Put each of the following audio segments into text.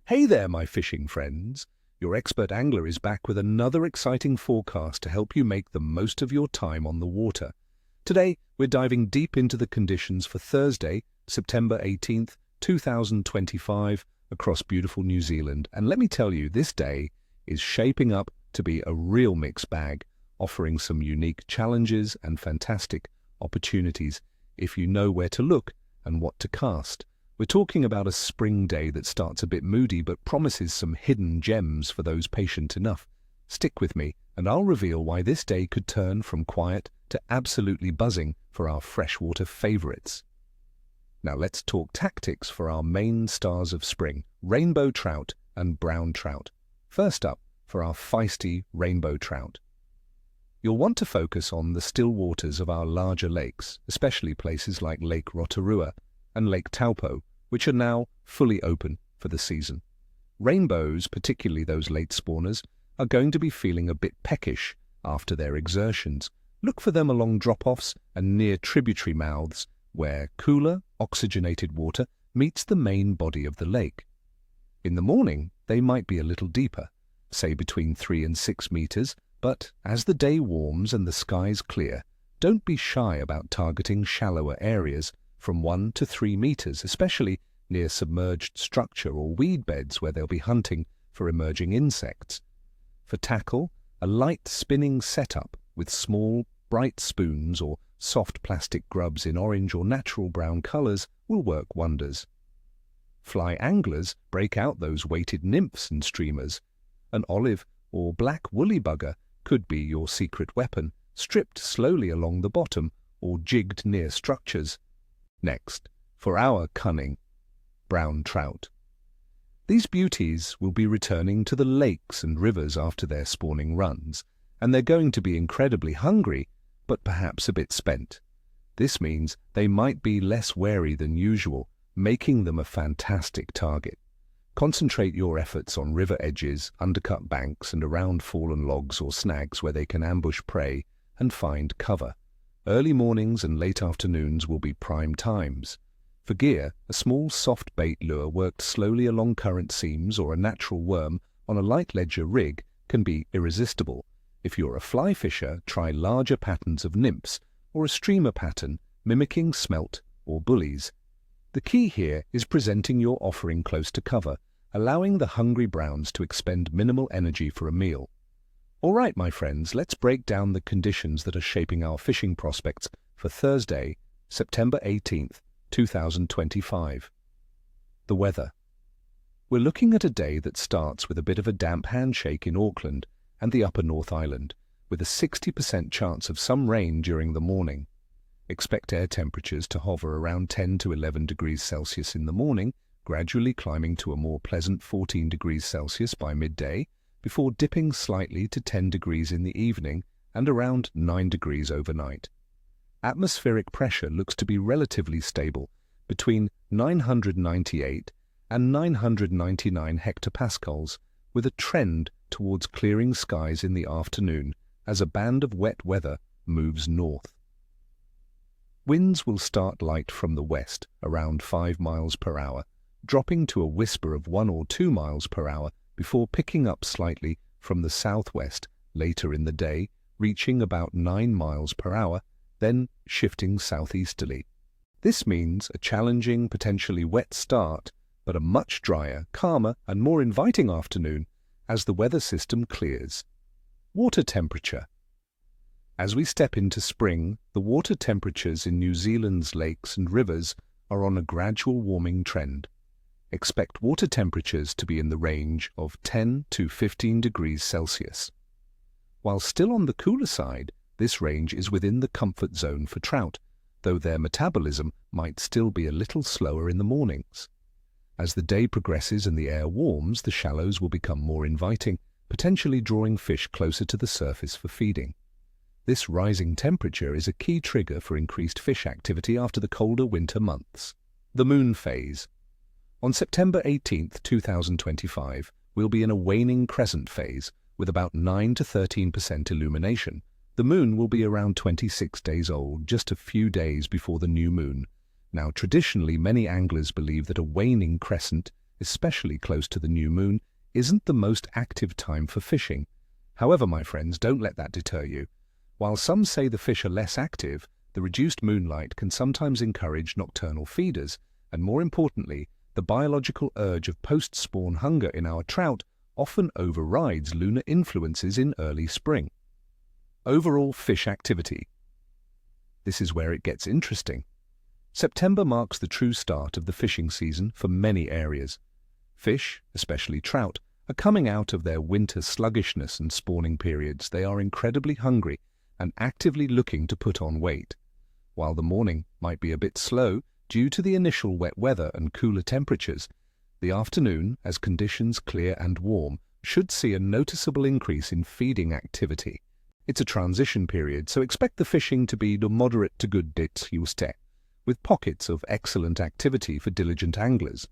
Hey there, my fishing friends. Your expert angler is back with another exciting forecast to help you make the most of your time on the water. Today, we're diving deep into the conditions for Thursday, September 18th, 2025, across beautiful New Zealand. And let me tell you, this day is shaping up to be a real mixed bag, offering some unique challenges and fantastic opportunities if you know where to look and what to cast. We're talking about a spring day that starts a bit moody but promises some hidden gems for those patient enough. Stick with me and I'll reveal why this day could turn from quiet to absolutely buzzing for our freshwater favorites. Now let's talk tactics for our main stars of spring, rainbow trout and brown trout. First up, for our feisty rainbow trout. You'll want to focus on the still waters of our larger lakes, especially places like Lake Rotorua and Lake Taupo, which are now fully open for the season. Rainbows, particularly those late spawners, are going to be feeling a bit peckish after their exertions. Look for them along drop-offs and near tributary mouths where cooler, oxygenated water meets the main body of the lake. In the morning, they might be a little deeper, say between 3 and 6 meters, but as the day warms and the skies clear, don't be shy about targeting shallower areas from 1 to 3 meters, especially near submerged structure or weed beds where they'll be hunting for emerging insects. For tackle, a light spinning setup with small, bright spoons or soft plastic grubs in orange or natural brown colors will work wonders. Fly anglers break out those weighted nymphs and streamers. An olive or black woolly bugger could be your secret weapon, stripped slowly along the bottom or jigged near structures. Next, for our cunning brown trout. These beauties will be returning to the lakes and rivers after their spawning runs, and they're going to be incredibly hungry, but perhaps a bit spent. This means they might be less wary than usual, making them a fantastic target. Concentrate your efforts on river edges, undercut banks, and around fallen logs or snags where they can ambush prey and find cover. Early mornings and late afternoons will be prime times. For gear, a small soft bait lure worked slowly along current seams or a natural worm on a light ledger rig can be irresistible. If you're a fly fisher, try larger patterns of nymphs or a streamer pattern mimicking smelt or bullies. The key here is presenting your offering close to cover, allowing the hungry browns to expend minimal energy for a meal. All right, my friends, let's break down the conditions that are shaping our fishing prospects for Thursday, September 18th, 2025. The weather. We're looking at a day that starts with a bit of a damp handshake in Auckland and the Upper North Island, with a 60% chance of some rain during the morning. Expect air temperatures to hover around 10 to 11 degrees Celsius in the morning, gradually climbing to a more pleasant 14 degrees Celsius by midday, before dipping slightly to 10 degrees in the evening and around 9 degrees overnight. Atmospheric pressure looks to be relatively stable, between 998 and 999 hectopascals, with a trend towards clearing skies in the afternoon as a band of wet weather moves north. Winds will start light from the west, around 5 miles per hour, dropping to a whisper of 1 or 2 miles per hour before picking up slightly from the southwest later in the day, reaching about 9 miles per hour, then shifting southeasterly. This means a challenging, potentially wet start, but a much drier, calmer, and more inviting afternoon as the weather system clears. Water temperature. As we step into spring, the water temperatures in New Zealand's lakes and rivers are on a gradual warming trend. Expect water temperatures to be in the range of 10 to 15 degrees Celsius. While still on the cooler side, this range is within the comfort zone for trout, though their metabolism might still be a little slower in the mornings. As the day progresses and the air warms, the shallows will become more inviting, potentially drawing fish closer to the surface for feeding. This rising temperature is a key trigger for increased fish activity after the colder winter months. The moon phase. On September 18th, 2025, we'll be in a waning crescent phase with about 9 to 13% illumination. The moon will be around 26 days old, just a few days before the new moon. Now, traditionally, many anglers believe that a waning crescent especially close to the new moon, isn't the most active time for fishing. However, my friends, don't let that deter you. While some say the fish are less active, the reduced moonlight can sometimes encourage nocturnal feeders, and more importantly, the biological urge of post-spawn hunger in our trout often overrides lunar influences in early spring. Overall fish activity. This is where it gets interesting. September marks the true start of the fishing season for many areas. Fish, especially trout, are coming out of their winter sluggishness and spawning periods. They are incredibly hungry and actively looking to put on weight. While the morning might be a bit slow due to the initial wet weather and cooler temperatures, the afternoon, as conditions clear and warm, should see a noticeable increase in feeding activity. It's a transition period, so expect the fishing to be moderate to good juste, with pockets of excellent activity for diligent anglers.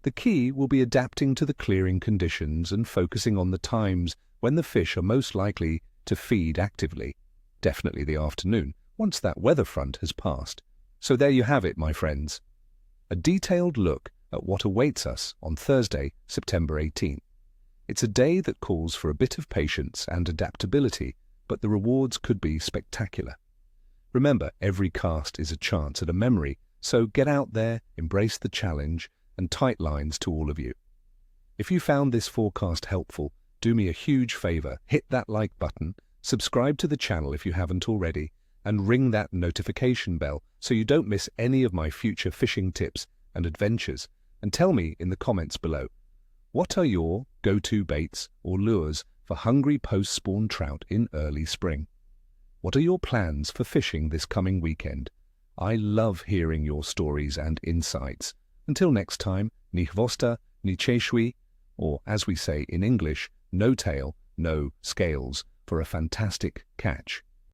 The key will be adapting to the clearing conditions and focusing on the times when the fish are most likely to feed actively. Definitely the afternoon, once that weather front has passed. So there you have it, my friends. A detailed look at what awaits us on Thursday, September 18th. It's a day that calls for a bit of patience and adaptability, but the rewards could be spectacular. Remember, every cast is a chance at a memory, so get out there, embrace the challenge, and tight lines to all of you. If you found this forecast helpful, do me a huge favor, hit that like button, subscribe to the channel if you haven't already, and ring that notification bell so you don't miss any of my future fishing tips and adventures. And tell me in the comments below, what are your go-to baits or lures for hungry post-spawn trout in early spring? What are your plans for fishing this coming weekend? I love hearing your stories and insights. Until next time, ni chvosta, ni cheshwi, or as we say in English, no tail, no scales, for a fantastic catch.